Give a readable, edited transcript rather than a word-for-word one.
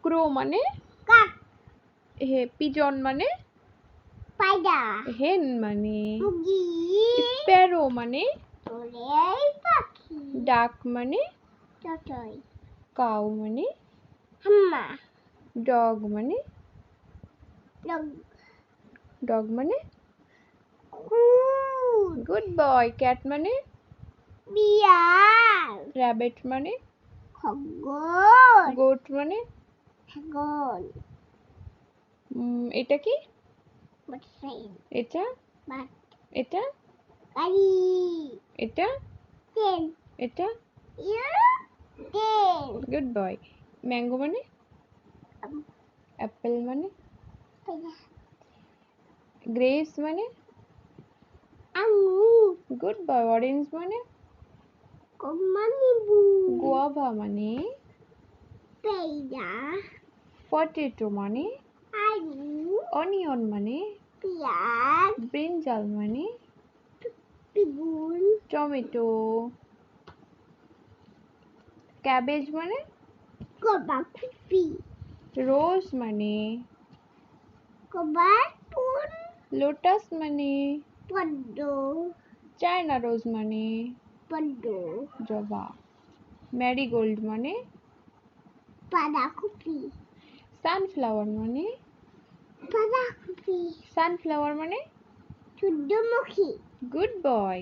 ক্রো মানে কাক, পিজন মানে পায়রা, হেন মানে মুরগি, স্প্যারো মানে চড়ুই পাখি, ডাক মানে চড়ুই, কাউ মানে হাম্মা, ডগ মানে ডগ, মানে কুকুর, গুড বয়। ক্যাট মানে বিড়াল, র্যাবিট মানে খরগোশ, গোট মানে ছাগল, এটা কি? মোটরসাইকেল, এটা বাস, এটা গাড়ি, এটা ট্রেন, এটা এরোপ্লেন, গুড বয়। ম্যাঙ্গো মানে অ্যাপেল মানে গ্রেপস মানে আঙুর, গুড বয়। অরেঞ্জ মানে কমলালেবু, গুয়াভা মানে পেয়ারা, পটেটো মানে আলু, অনিয়ন মানে পেঁয়াজ, ব্রিঞ্জাল মানে বেগুন, টমেটো ক্যাবেজ মানে বাঁধাকপি, রোজ মানে ফুল, লোটাস মানে পদ্ম, চায়না রোজ মানে পদ্ম, জবা ম্যারিগোল্ড মানে বাঁধাকপি, সানফ্লাওয়ার মানে বাঁধাকপি, সানফ্লাওয়ার মানে সূর্যমুখী। Good boy.